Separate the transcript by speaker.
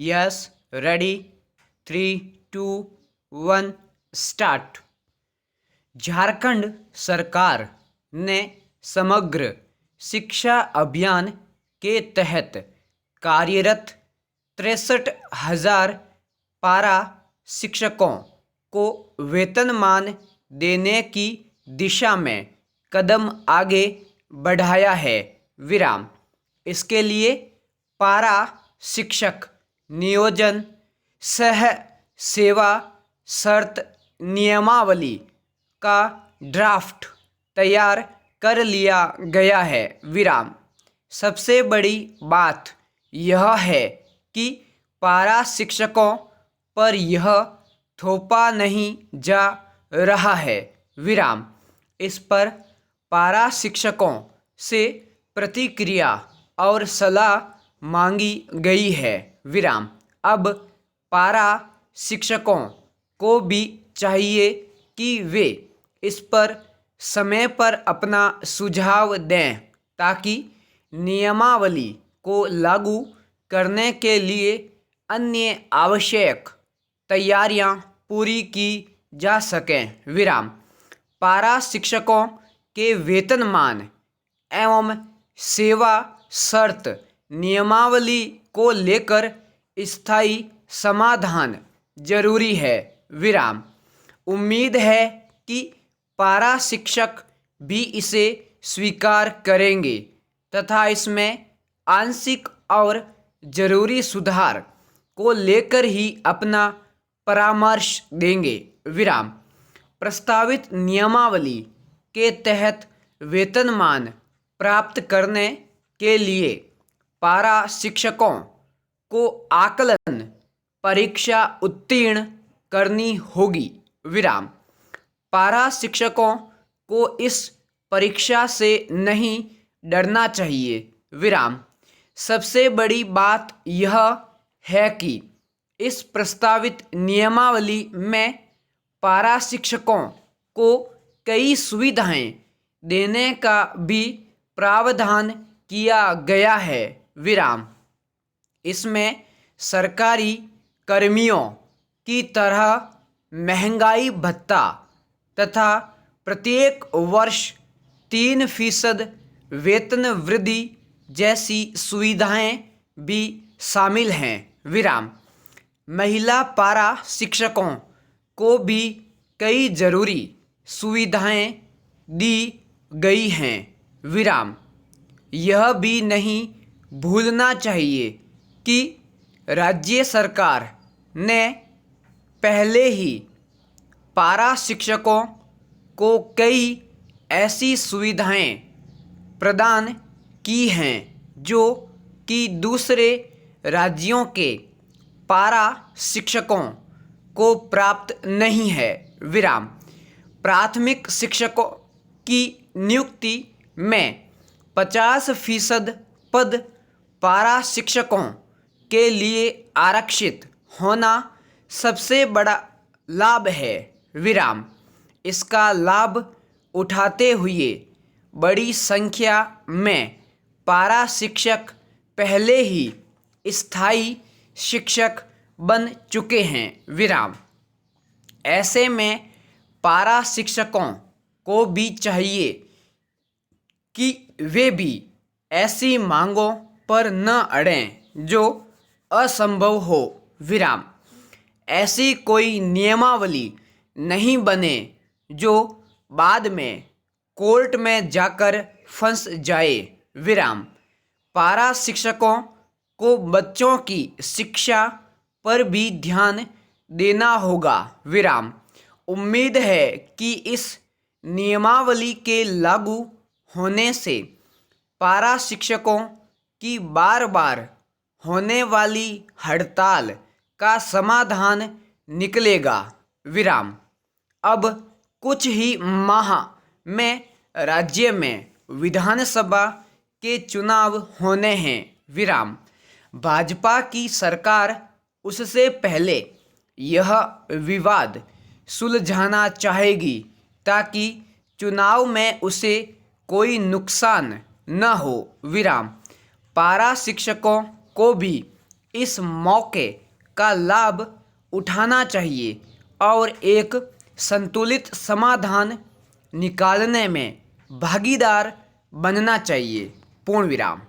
Speaker 1: Yes, ready, 3, 2, 1 start. Jharkhand सरकार ने समग्र शिक्षा अभियान के तहत कार्यरत 63,000 पारा शिक्षकों को वेतनमान देने की दिशा में कदम आगे बढ़ाया है। विराम। इसके लिए पारा शिक्षक नियोजन सह सेवा शर्त नियमावली का ड्राफ्ट तैयार कर लिया गया है। विराम। सबसे बड़ी बात यह है कि पारा शिक्षकों पर यह थोपा नहीं जा रहा है। विराम। इस पर पारा शिक्षकों से प्रतिक्रिया और सलाह मांगी गई है। विराम। अब पारा शिक्षकों को भी चाहिए कि वे इस पर समय पर अपना सुझाव दें ताकि नियमावली को लागू करने के लिए अन्य आवश्यक तैयारियां पूरी की जा सकें। विराम। पारा शिक्षकों के वेतनमान एवं सेवा शर्त नियमावली को लेकर स्थायी समाधान जरूरी है। विराम। उम्मीद है कि पारा शिक्षक भी इसे स्वीकार करेंगे तथा इसमें आंशिक और जरूरी सुधार को लेकर ही अपना परामर्श देंगे। विराम। प्रस्तावित नियमावली के तहत वेतनमान प्राप्त करने के लिए पारा शिक्षकों को आकलन परीक्षा उत्तीर्ण करनी होगी। विराम। पारा शिक्षकों को इस परीक्षा से नहीं डरना चाहिए। विराम। सबसे बड़ी बात यह है कि इस प्रस्तावित नियमावली में पारा शिक्षकों को कई सुविधाएं देने का भी प्रावधान किया गया है। विराम। इसमें सरकारी कर्मियों की तरह महंगाई भत्ता तथा प्रत्येक वर्ष 3% वेतन वृद्धि जैसी सुविधाएं भी शामिल हैं। विराम। महिला पारा शिक्षकों को भी कई जरूरी सुविधाएं दी गई हैं। विराम। यह भी नहीं भूलना चाहिए कि राज्य सरकार ने पहले ही पारा शिक्षकों को कई ऐसी सुविधाएं प्रदान की हैं जो कि दूसरे राज्यों के पारा शिक्षकों को प्राप्त नहीं है। विराम। प्राथमिक शिक्षकों की नियुक्ति में 50% पद पारा शिक्षकों के लिए आरक्षित होना सबसे बड़ा लाभ है। विराम। इसका लाभ उठाते हुए बड़ी संख्या में पारा शिक्षक पहले ही स्थायी शिक्षक बन चुके हैं। विराम। ऐसे में पारा शिक्षकों को भी चाहिए कि वे भी ऐसी मांगों पर न अड़ें जो असंभव हो। विराम। ऐसी कोई नियमावली नहीं बने जो बाद में कोर्ट में जाकर फंस जाए। विराम। पारा शिक्षकों को बच्चों की शिक्षा पर भी ध्यान देना होगा। विराम। उम्मीद है कि इस नियमावली के लागू होने से पारा शिक्षकों की बार बार होने वाली हड़ताल का समाधान निकलेगा। विराम। अब कुछ ही माह में राज्य में विधानसभा के चुनाव होने हैं। विराम। भाजपा की सरकार उससे पहले यह विवाद सुलझाना चाहेगी ताकि चुनाव में उसे कोई नुकसान न हो। विराम। पारा शिक्षकों को भी इस मौके का लाभ उठाना चाहिए और एक संतुलित समाधान निकालने में भागीदार बनना चाहिए। पूर्ण विराम।